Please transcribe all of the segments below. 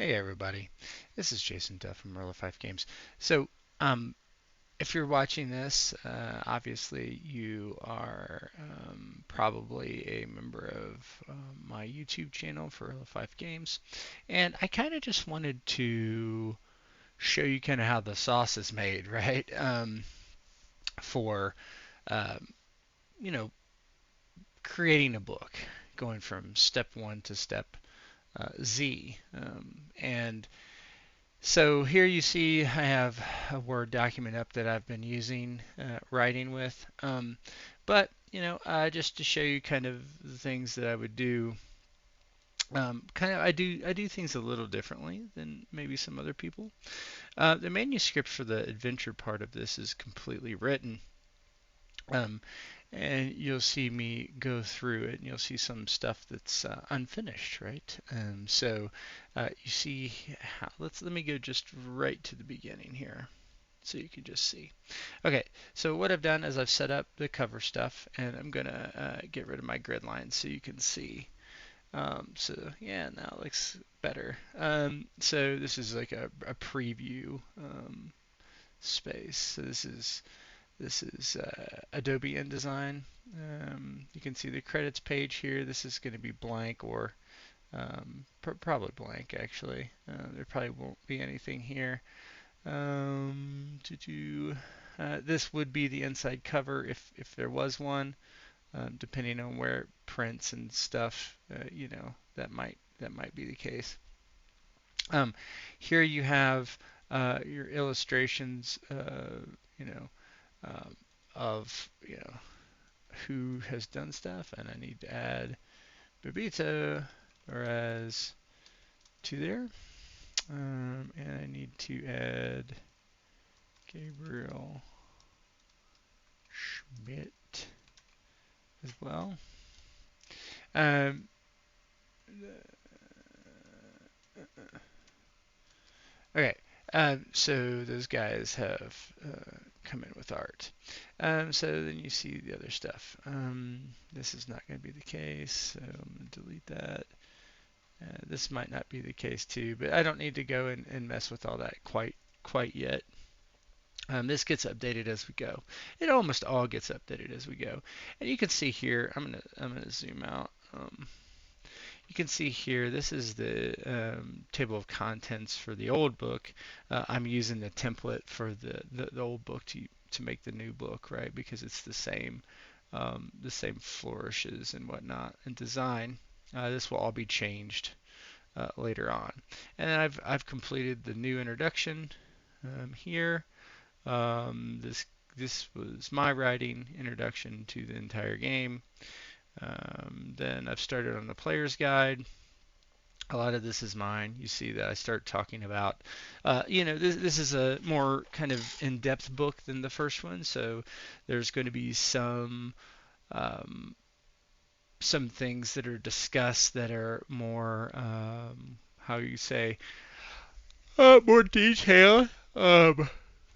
Hey everybody, this is Jason Duff from Earl of Fife Games. So, um, if you're watching this, obviously you are probably a member of my YouTube channel for Earl of Fife Games, and I kind of just wanted to show you kind of how the sauce is made, right? For um, you know, creating a book, going from step one to step Z, and so here you see I have a Word document up that I've been using, writing with. But just to show you kind of the things that I would do, I do things a little differently than maybe some other people. The manuscript for the adventure part of this is completely written. Um, and you'll see me go through it, and you'll see some stuff that's unfinished, right? You see how. Let me go just right to the beginning here, so you can just see. Okay, so what I've done is I've set up the cover stuff, and I'm gonna get rid of my grid lines so you can see. So yeah, now it looks better. So this is like a preview space. So this is Adobe InDesign. You can see the credits page here. This is going to be blank or probably blank actually. There probably won't be anything here. This would be the inside cover if there was one, depending on where it prints and stuff. That might be the case. Um, Here you have your illustrations. You know, um, of who has done stuff, and I need to add Bibita or as to there, and I need to add Gabriel Schmidt as well. Um, okay, so those guys have come in with art. So then you see the other stuff. This is not going to be the case, so I'm going to delete that. This might not be the case too, but I don't need to go and mess with all that quite yet. This gets updated as we go. It almost all gets updated as we go, and you can see here. I'm gonna zoom out. You can see here. This is the table of contents for the old book. I'm using the template for the old book to make the new book, right? Because it's the same flourishes and whatnot and design. This will all be changed later on. And I've completed the new introduction here. This was my writing introduction to the entire game. Then I've started on the player's guide. A lot of this is mine. You see that I start talking about, this is a more kind of in-depth book than the first one, so there's going to be um, some things that are discussed that are more, how you say, more detailed.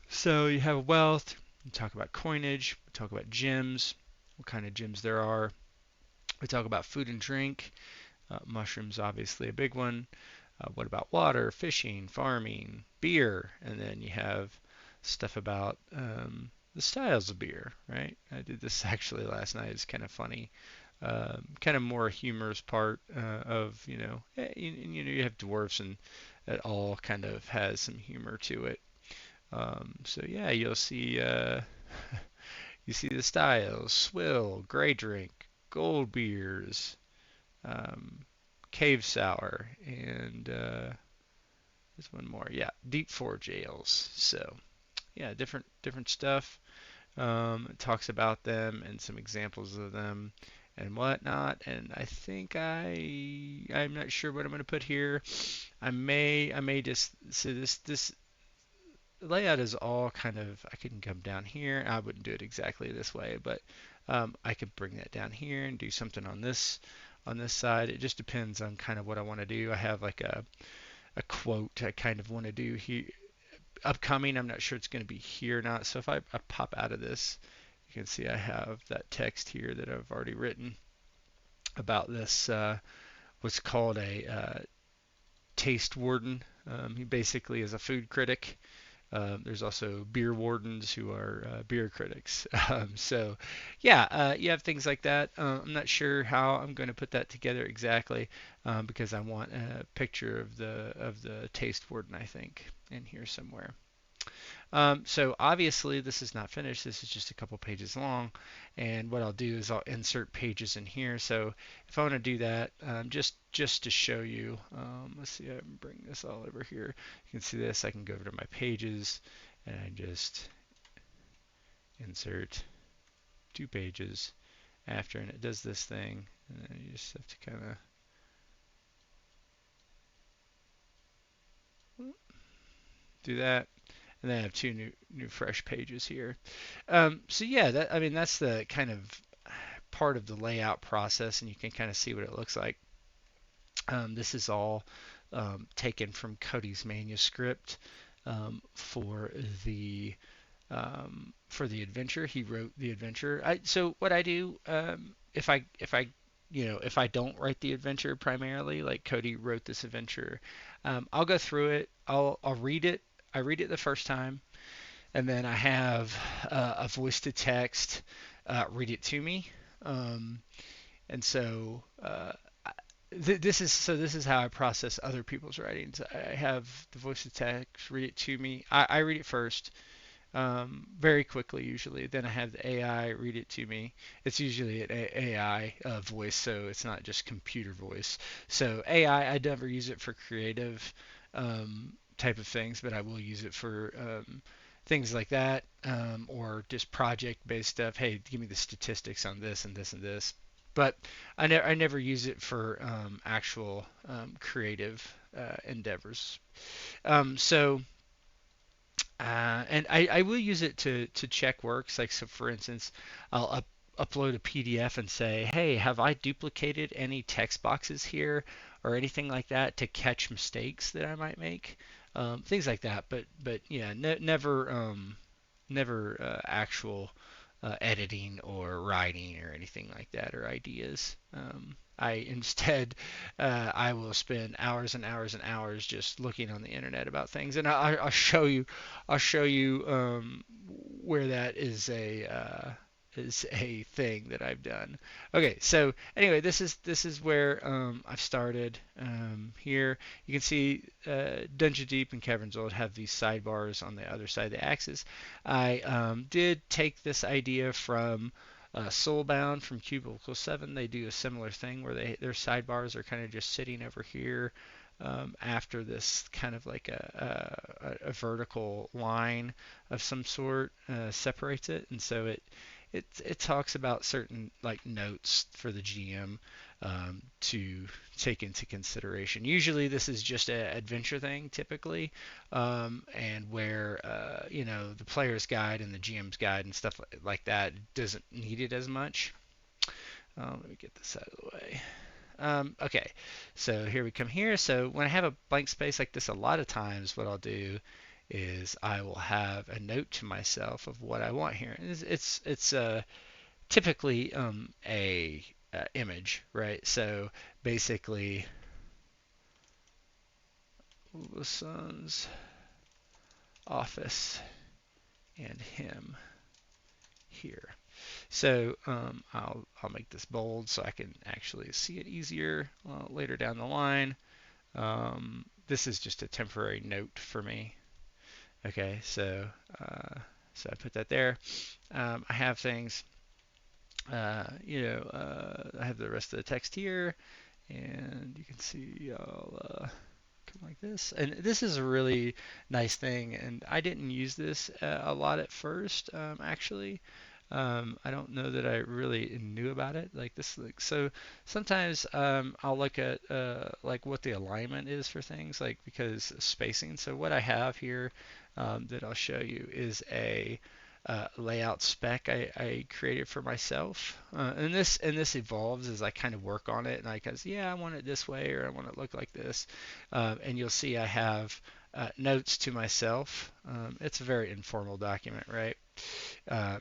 So you have wealth. We talk about coinage. We talk about gems, what kind of gems there are. We talk about food and drink. Mushrooms, obviously, a big one. What about water, fishing, farming, beer? And then you have stuff about the styles of beer, right? I did this actually last night. It's kind of funny. Kind of more humorous part of, you have dwarfs, and it all kind of has some humor to it. So yeah, you'll see you see the styles: swill, gray drink, gold beers, um, cave sour, and there's one more. Yeah, deep forge ales. So yeah, different stuff. It talks about them and some examples of them and whatnot. And I think I'm not sure what I'm going to put here. I may just so this layout is all kind of, I can come down here. I wouldn't do it exactly this way, but I could bring that down here and do something on this side. It just depends on kind of what I want to do. I have like a quote I kind of want to do here upcoming. I'm not sure it's going to be here or not. So if I pop out of this, you can see I have that text here that I've already written about this, what's called a taste warden. He basically is a food critic. There's also beer wardens who are beer critics. So, yeah, you have things like that. I'm not sure how I'm going to put that together exactly because I want a picture of the taste warden, I think, in here somewhere. So obviously this is not finished. This is just a couple pages long. And what I'll do is I'll insert pages in here. So if I want to do that, just to show you, let's see, I can bring this all over here. You can see this. I can go over to my pages and I just insert 2 pages after, and it does this thing. And then you just have to kind of do that. And then I have two new fresh pages here. So yeah, I mean that's the kind of part of the layout process, and you can kind of see what it looks like. This is all taken from Cody's manuscript for the adventure. He wrote the adventure. So what I do if I don't write the adventure primarily, like Cody wrote this adventure, I'll go through it. I'll read it. I read it the first time, and then I have a voice to text read it to me. Um, and so this is how I process other people's writings. I have the voice to text read it to me. I read it first, very quickly usually. Then I have the AI read it to me. It's usually an AI voice, so it's not just computer voice. So AI, I never use it for creative type of things, but I will use it for things like that, or just project-based stuff. Hey, give me the statistics on this and this and this. But I never use it for actual creative endeavors. So and I will use it to check works. Like, so for instance, I'll upload a PDF and say, hey, have I duplicated any text boxes here or anything like that to catch mistakes that I might make? Things like that. But yeah, never actual editing or writing or anything like that or ideas. I instead I will spend hours and hours and hours just looking on the internet about things, and I'll show you where that is a thing that I've done. Okay, so anyway, this is where I've started. Here you can see Dungeon Deep and Caverns Old have these sidebars on the other side of the axis. I did take this idea from Soulbound from Cubicle 7. They do a similar thing where their sidebars are kind of just sitting over here after this kind of like a vertical line of some sort separates it, and so it talks about certain like notes for the GM to take into consideration. Usually this is just an adventure thing typically, and where the player's guide and the GM's guide and stuff like that doesn't need it as much. Let me get this out of the way. Okay, so here we come here. So when I have a blank space like this, a lot of times what I'll do is I will have a note to myself of what I want here. It's typically a image, right? So basically, the son's office and him here. So I'll make this bold so I can actually see it easier later down the line. This is just a temporary note for me. Okay, so I put that there. I have things. I have the rest of the text here, and you can see I'll come like this. And this is a really nice thing, and I didn't use this a lot at first, actually. I don't know that I really knew about it like this. Like, so sometimes I'll look at like what the alignment is for things, like because spacing. So what I have here that I'll show you is a layout spec I created for myself, and this evolves as I kind of work on it, and I kind of say, yeah, I want it this way, or I want it to look like this, and you'll see I have notes to myself. It's a very informal document, right?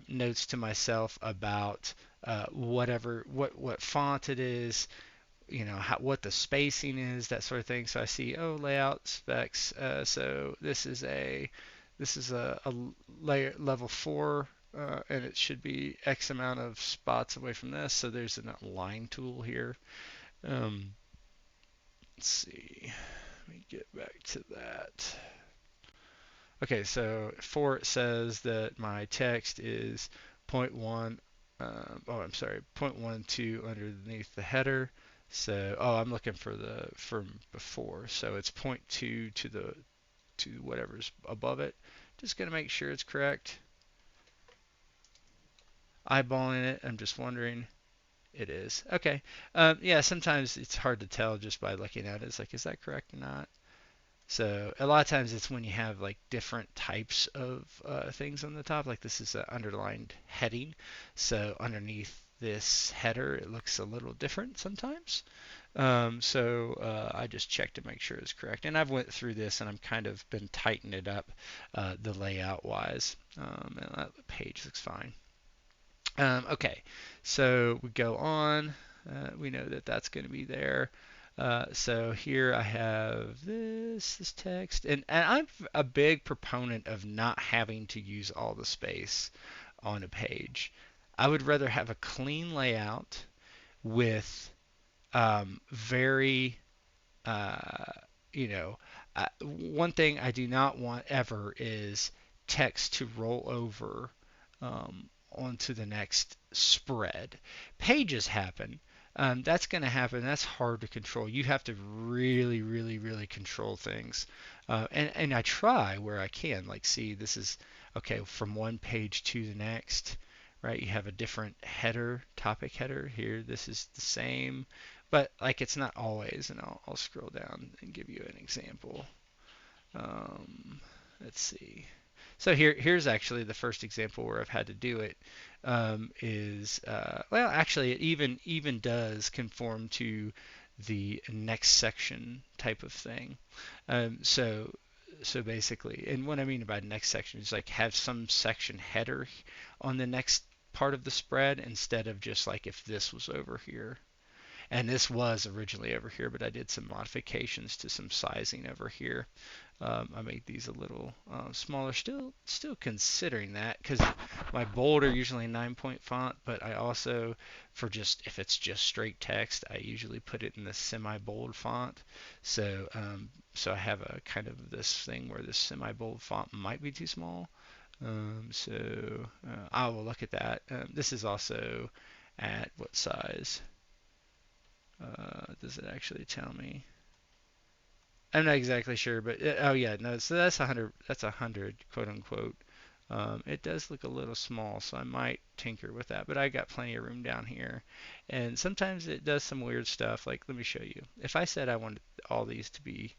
Notes to myself about what font it is, what the spacing is, that sort of thing. So I see, oh, layout specs. So this is a layer level 4, and it should be X amount of spots away from this. So there's an align tool here. Um, let's see. Let me get back to that. Okay, so 4 it says that my text is point 0.1, oh, I'm sorry, 0.12 underneath the header. So, oh, I'm looking for the from before. So it's point 0.2 to whatever's above it. Just gonna make sure it's correct. Eyeballing it, I'm just wondering. It is. Okay. Yeah, sometimes it's hard to tell just by looking at it. It's like, is that correct or not? So a lot of times it's when you have like different types of things on the top. Like this is an underlined heading. So underneath this header, it looks a little different sometimes. So I just checked to make sure it's correct. And I've went through this and I'm kind of been tightening it up the layout wise. And that page looks fine. Okay, so we go on. We know that that's going to be there. So here I have this text, and I'm a big proponent of not having to use all the space on a page. I would rather have a clean layout with very, uh, you know, one thing I do not want ever is text to roll over onto the next spread. Pages happen. That's going to happen. That's hard to control. You have to really, really, really control things. And I try where I can. Like, see, this is okay from one page to the next, right? You have a different header, topic header here. This is the same, but like it's not always. And I'll scroll down and give you an example. Um, let's see. So here's actually the first example where I've had to do it. Is well, actually, it even does conform to the next section type of thing. So basically, and what I mean by next section is like have some section header on the next part of the spread instead of just like if this was over here. And this was originally over here, but I did some modifications to some sizing over here. I made these a little smaller, still considering that because my bold are usually 9-point font, but I also, for just if it's just straight text, I usually put it in the semi-bold font. So I have a kind of this thing where this semi-bold font might be too small. So I will look at that. This is also at what size? Does it actually tell me? I'm not exactly sure, but oh yeah, no. So that's 100. That's 100, quote unquote. It does look a little small, so I might tinker with that. But I got plenty of room down here, and sometimes it does some weird stuff. Like let me show you. If I said I wanted all these to be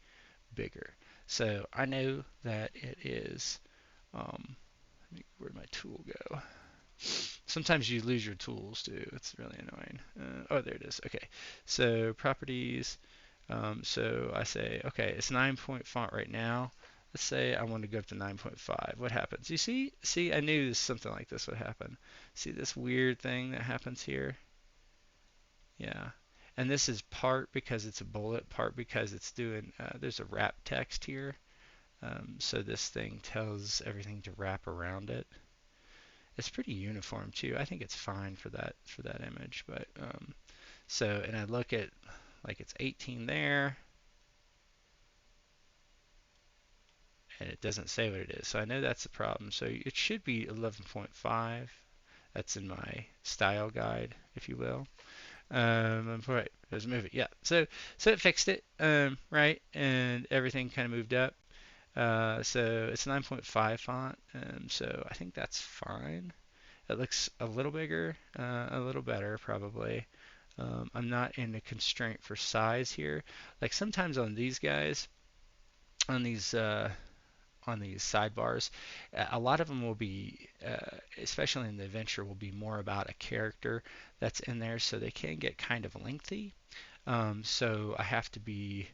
bigger, so I know that it is. Where'd my tool go? Sometimes you lose your tools too. It's really annoying. Oh, there it is. Okay, so properties. So I say, okay, it's 9-point font right now. Let's say I want to go up to 9.5. What happens? You see? See, I knew something like this would happen. See this weird thing that happens here? Yeah. And this is part because it's a bullet, part because it's doing, there's a wrap text here. So this thing tells everything to wrap around it. It's pretty uniform too. I think it's fine for that image, but so and I look at like it's 18 there, and it doesn't say what it is. So I know that's the problem. So it should be 11.5. That's in my style guide, if you will. Right, let's move it. Yeah. So it fixed it, right, and everything kind of moved up. So it's 9.5 font. So I think that's fine. It looks a little bigger, a little better probably. I'm not in a constraint for size here. Like sometimes on these guys, on these sidebars, a lot of them will be, especially in the adventure, will be more about a character that's in there, so they can get kind of lengthy. So I have to be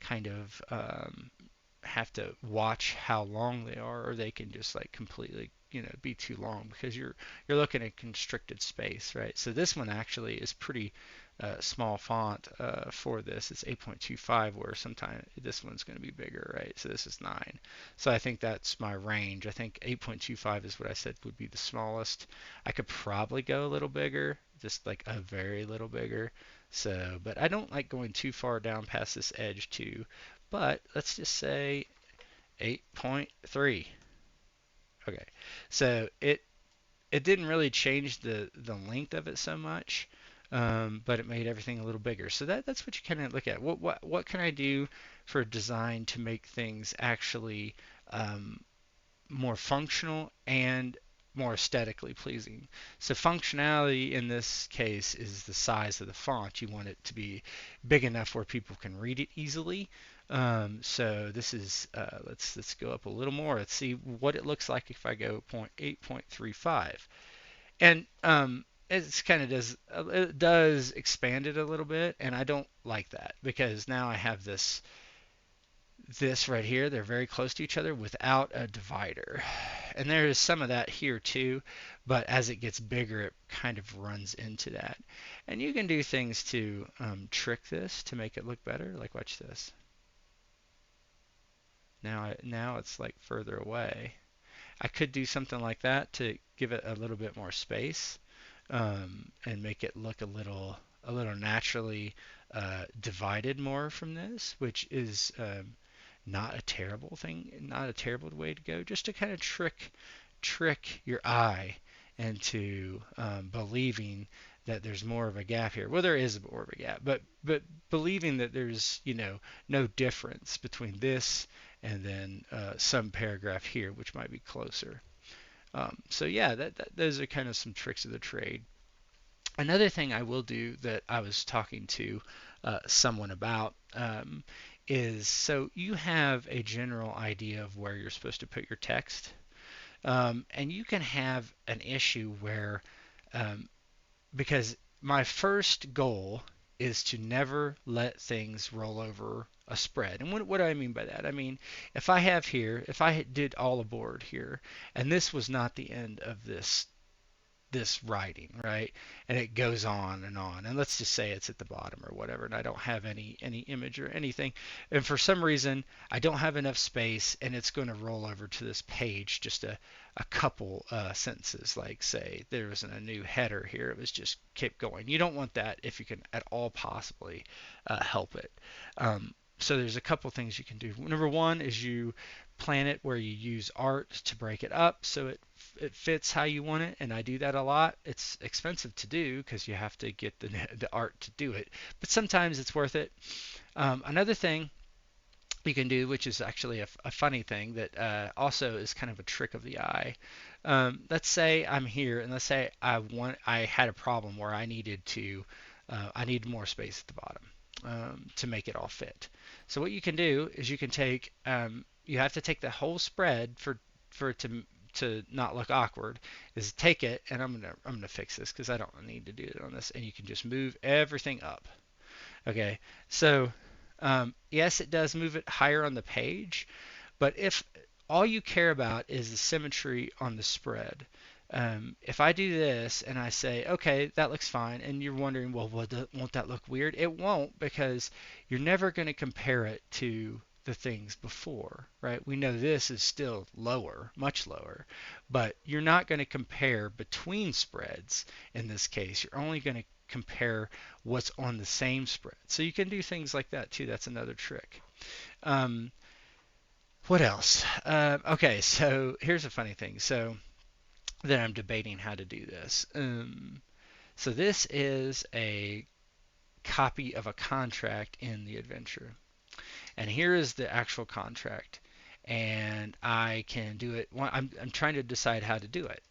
kind of have to watch how long they are, or they can just like completely be too long because you're looking at constricted space, right? So this one actually is pretty small font for this. It's 8.25, where sometimes this one's going to be bigger, right? So this is 9. So I think that's my range. I think 8.25 is what I said would be the smallest. I could probably go a little bigger, just like a very little bigger. So, but I don't like going too far down past this edge too. But let's just say 8.3. Okay, so it didn't really change the length of it so much, but it made everything a little bigger. So that's what you kind of look at. What can I do for design to make things actually um, more functional and more aesthetically pleasing? So functionality in this case is the size of the font. You want it to be big enough where people can read it easily. So this is let's go up a little more. Let's see what it looks like if I go 8.35. And it's kind of it does expand it a little bit, and I don't like that because now I have this right here. They're very close to each other without a divider. And there is some of that here too, but as it gets bigger, it kind of runs into that. And you can do things to trick this to make it look better. Like watch this. Now it's like further away. I could do something like that to give it a little bit more space, and make it look a little naturally divided more from this, which is not a terrible thing, not a terrible way to go, just to kind of trick your eye into believing that there's more of a gap here. Well, there is more of a gap, but believing that there's no difference between this and then some paragraph here, which might be closer. So yeah, those are kind of some tricks of the trade. Another thing I will do that I was talking to someone about is, so you have a general idea of where you're supposed to put your text, and you can have an issue where, um, because my first goal is to never let things roll over a spread. And what do I mean by that? I mean, if I did all aboard here, and this was not the end of this writing, right? And it goes on and on. And let's just say it's at the bottom or whatever, and I don't have any image or anything. And for some reason, I don't have enough space, and it's going to roll over to this page just a couple sentences. Like say there wasn't a new header here, it was just kept going. You don't want that if you can at all possibly help it. So there's a couple things you can do. Number one is you plan it where you use art to break it up so it fits how you want it, and I do that a lot. It's expensive to do because you have to get the art to do it, but sometimes it's worth it. Another thing you can do, which is actually a funny thing that also is kind of a trick of the eye. Let's say I'm here, and let's say I had a problem where I needed more space at the bottom to make it all fit. So what you can do is you have to take the whole spread for it to not look awkward, is take it, and I'm gonna fix this because I don't need to do it on this, and you can just move everything up. Okay, so yes, it does move it higher on the page, but if all you care about is the symmetry on the spread, if I do this and I say, okay, that looks fine, and you're wondering, well, won't that look weird? It won't, because you're never going to compare it to the things before, right? We know this is still lower, much lower, but you're not going to compare between spreads in this case. You're only going to compare what's on the same spread. So you can do things like that too. That's another trick. Um, what else? Okay, so here's a funny thing. So then I'm debating how to do this. So this is a copy of a contract in the adventure. And here is the actual contract. And I can do it. I'm trying to decide how to do it.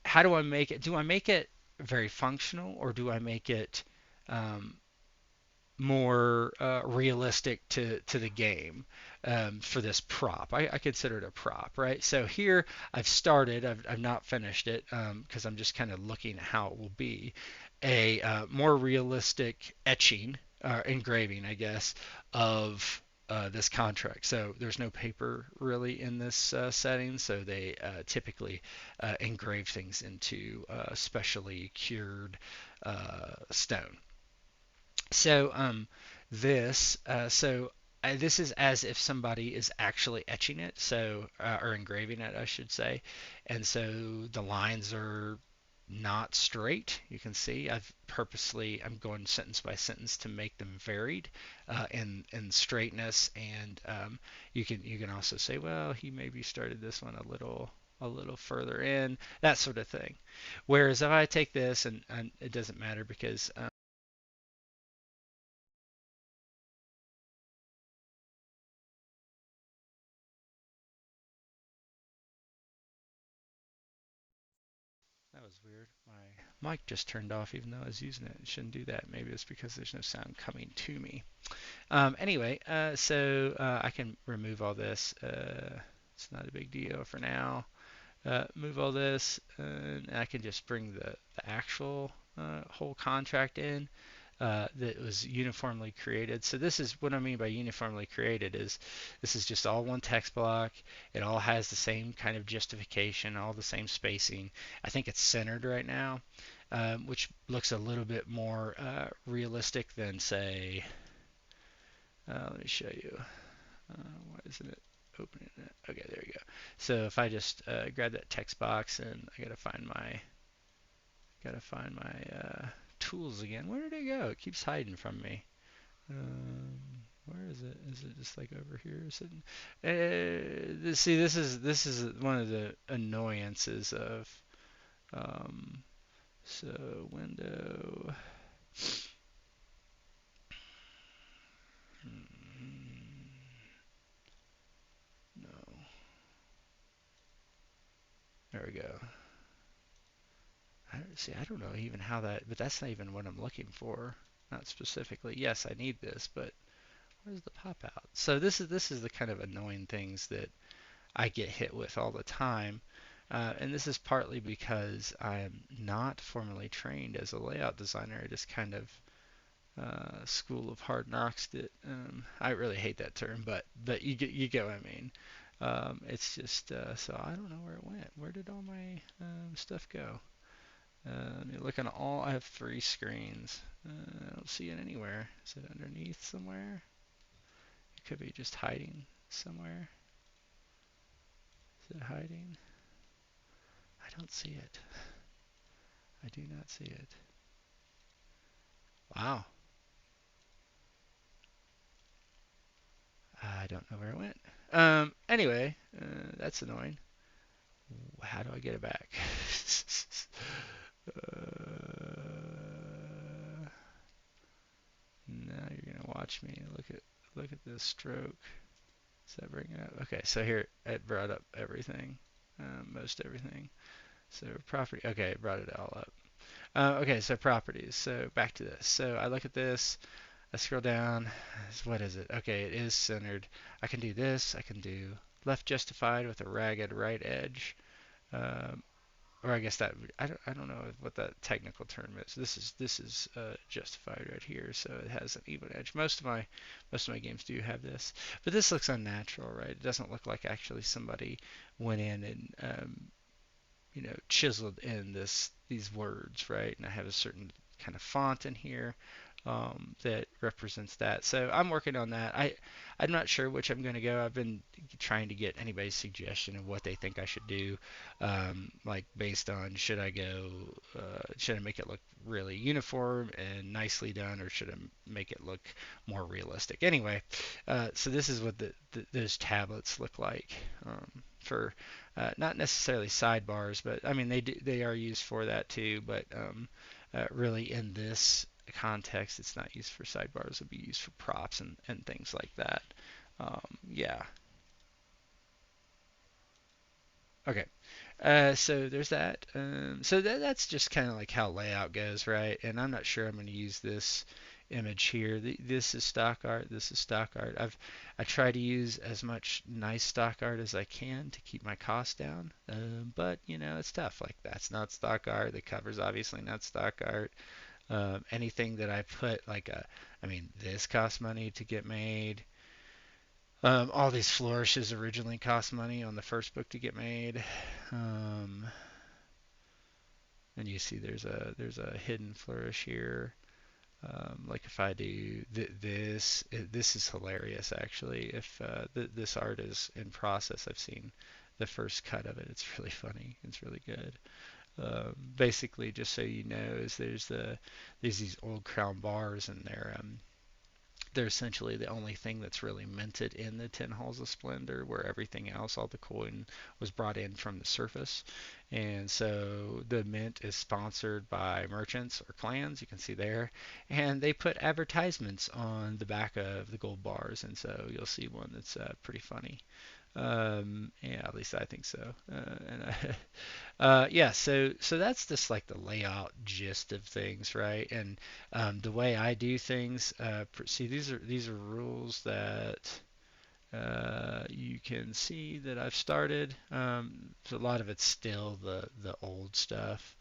How do I make it? Do I make it very functional, or do I make it um, more realistic to the game for this prop? I consider it a prop, right? So here I've not finished it because I'm just kind of looking at how it will be. A more realistic etching, engraving, I guess, of this contract. So there's no paper really in this setting, so they typically engrave things into specially cured stone. So this so this is as if somebody is actually etching it, so or engraving it, I should say, and so the lines are not straight. You can see I'm going sentence by sentence to make them varied in straightness, and you can also say, well, he maybe started this one a little further in, that sort of thing. Whereas if I take this and it doesn't matter because that was weird. My mic just turned off even though I was using it. It shouldn't do that. Maybe it's because there's no sound coming to me. Anyway, so I can remove all this. It's not a big deal for now. Move all this, and I can just bring the actual whole contract in that was uniformly created. So this is what I mean by uniformly created is this is just all one text block. It all has the same kind of justification, all the same spacing. I think it's centered right now, which looks a little bit more realistic than say, let me show you. Why isn't it opening it? Okay, there you go. So if I just grab that text box and I gotta find my tools again. Where did it go? It keeps hiding from me. Um, where is it? Is it just like over here sitting? See, this is one of the annoyances of um, so window. Hmm, no, there we go. See, I don't know even how that, but that's not even what I'm looking for. Not specifically. Yes, I need this, but where's the pop out? So this is the kind of annoying things that I get hit with all the time. And this is partly because I'm not formally trained as a layout designer. I just kind of school of hard knocks that I really hate that term, but you get what I mean. It's just so I don't know where it went. Where did all my stuff go? Let me look on all. I have three screens. I don't see it anywhere. Is it underneath somewhere? It could be just hiding somewhere. Is it hiding? I don't see it. I do not see it. Wow. I don't know where it went. Anyway, that's annoying. How do I get it back? Now you're gonna watch me look at this stroke. Does that bring it up? Okay, so here it brought up everything, most everything. So property. Okay, it brought it all up. Okay, so properties. So back to this. So I look at this. I scroll down. What is it? Okay, it is centered. I can do this. I can do left justified with a ragged right edge. Um, or I guess that I don't know what that technical term is. This is justified right here, so it has an even edge. Most of my games do have this, but this looks unnatural, right? It doesn't look like actually somebody went in and chiseled in these words, right? And I have a certain kind of font in here that represents that. So I'm working on that. I'm not sure which I'm going to go. I've been trying to get anybody's suggestion of what they think I should do, like based on should I make it look really uniform and nicely done, or should I make it look more realistic? Anyway, so this is what those tablets look like for not necessarily sidebars, but I mean they are used for that too. But really in this context, it's not used for sidebars. It'll be used for props and things like that. Yeah. Okay. So there's that. So that's just kind of like how layout goes, right? And I'm not sure I'm going to use this image here. This is stock art. This is stock art. I try to use as much nice stock art as I can to keep my costs down. But it's tough. Like that's not stock art. The cover's obviously not stock art. Anything that I put I mean, this costs money to get made. All these flourishes originally cost money on the first book to get made. Um, and you see there's a hidden flourish here. Like if I do this is hilarious actually. If this art is in process, I've seen the first cut of it. It's really funny. It's really good. Basically, just so you know, is there's these old crown bars, and they're essentially the only thing that's really minted in the 10 halls of splendor, where everything else, all the coin, was brought in from the surface. And so the mint is sponsored by merchants or clans, you can see there, and they put advertisements on the back of the gold bars, and so you'll see one that's pretty funny. Yeah, at least I think so. Yeah, so that's just like the layout gist of things, right? And the way I do things, see these are rules that you can see that I've started. So a lot of it's still the old stuff,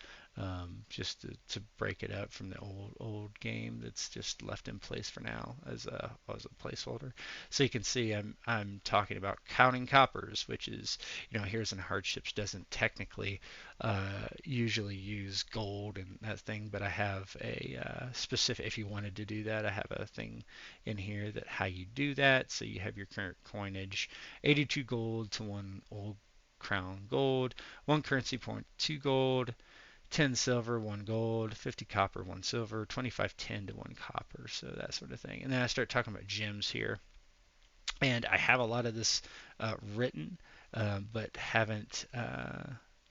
just to break it up from the old game that's just left in place for now as a placeholder. So you can see I'm talking about counting coppers, which is, here's in hardships doesn't technically usually use gold and that thing, but I have a specific. If you wanted to do that, I have a thing in here that how you do that. So you have your current coinage, 82 gold to one old crown gold, one currency point, 2 gold, 10 silver, 1 gold, 50 copper, 1 silver, 25 tin to 1 copper, so that sort of thing. And then I start talking about gems here. And I have a lot of this written, but haven't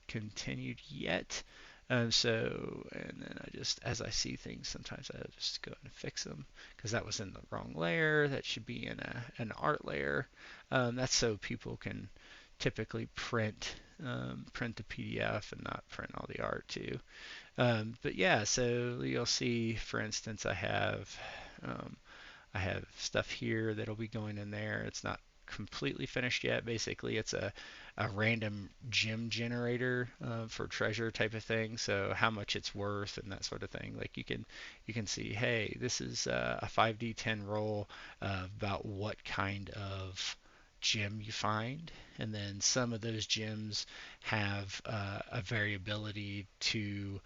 continued yet. And then I just, as I see things, sometimes I just go and fix them because that was in the wrong layer. That should be in an art layer. That's so people can typically print the PDF and not print all the art too. But yeah, so you'll see, for instance, um, I have stuff here that'll be going in there. It's not completely finished yet. Basically, it's a random gem generator for treasure type of thing. So how much it's worth and that sort of thing. Like you can see, hey, this is a 5d10 roll about what kind of gem you find, and then some of those gems have a variability to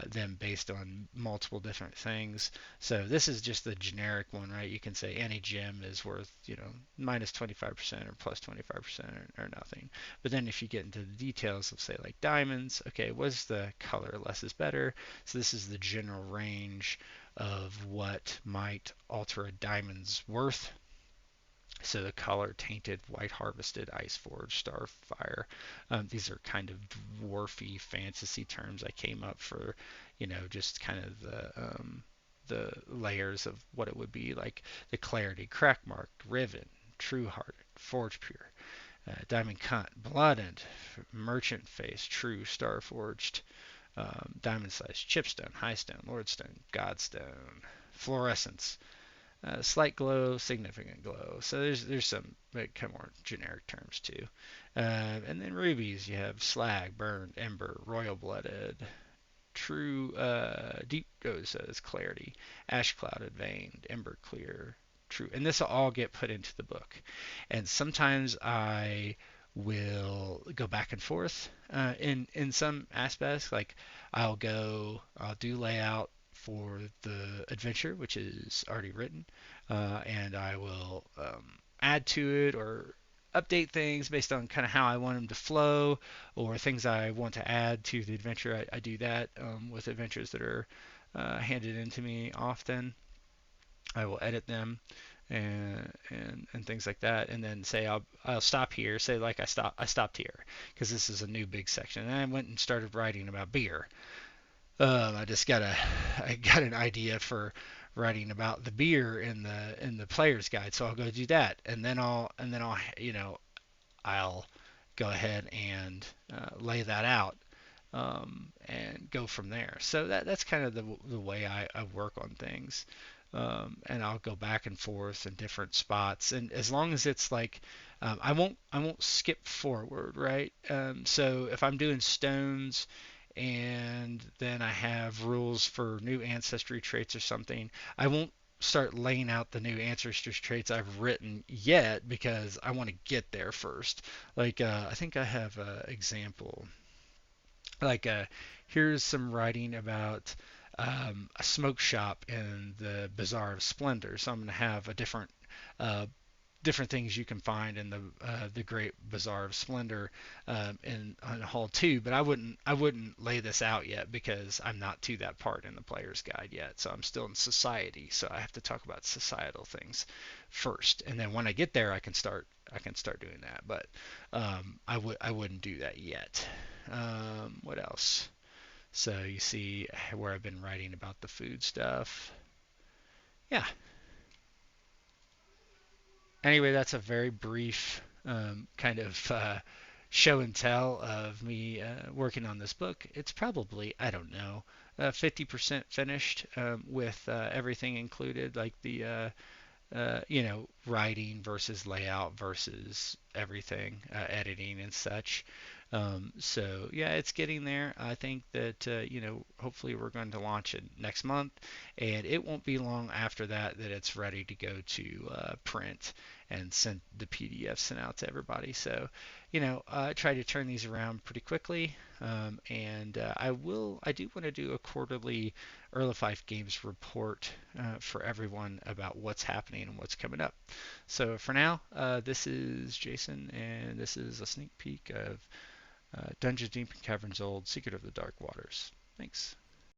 them based on multiple different things. So this is just the generic one, right? You can say any gem is worth, minus 25% or plus 25% or nothing. But then if you get into the details of, say, like diamonds, okay, what's the color? Less is better. So this is the general range of what might alter a diamond's worth. So the color tainted, white harvested, ice forged, starfire. These are kind of dwarfy fantasy terms I came up for, just kind of the layers of what it would be like: the clarity, crack marked, riven, true hearted, forge pure, diamond cut, blooded, merchant face, true, star forged, diamond sized, chipstone, highstone, lordstone, godstone, fluorescence, slight glow, significant glow. So there's some like, kind of more generic terms too. And then rubies, you have slag, burned, ember, royal blooded, true, deep goes says clarity, ash clouded, veined, ember clear, true. And this will all get put into the book. And sometimes I will go back and forth in some aspects. Like I'll do layout for the adventure, which is already written, and I will add to it or update things based on kind of how I want them to flow or things I want to add to the adventure. I do that with adventures that are handed in to me often. I will edit them and things like that, and then say I'll stop here. Say like I stopped here because this is a new big section, and I went and started writing about beer. I got an idea for writing about the beer in the player's guide, so I'll go do that, and then I'll go ahead and lay that out and go from there. So that's kind of the way I work on things. And I'll go back and forth in different spots, and as long as it's like I won't skip forward, right? So if I'm doing stones and then I have rules for new ancestry traits or something, I won't start laying out the new ancestors traits I've written yet because I want to get there first. Like I think I have an example. Like here's some writing about a smoke shop in the Bazaar of Splendor. So I'm going to have a uh, different things you can find in the Great Bazaar of Splendor in Hall 2, but I wouldn't lay this out yet because I'm not to that part in the player's guide yet. So I'm still in society, so I have to talk about societal things first, and then when I get there, I can start doing that. But I wouldn't do that yet. What else? So you see where I've been writing about the food stuff. Yeah, anyway, that's a very brief kind of show and tell of me working on this book. It's probably, I don't know, 50% finished with everything included, like the writing versus layout versus everything, editing and such. So yeah, it's getting there. I think that hopefully we're going to launch it next month, and it won't be long after that that it's ready to go to print and send the PDF sent out to everybody. So, I try to turn these around pretty quickly, and I do want to do a quarterly Earl of Fife Games report for everyone about what's happening and what's coming up. So for now, this is Jason, and this is a sneak peek of Dungeons Deep and Caverns Old, Secret of the Dark Waters. Thanks.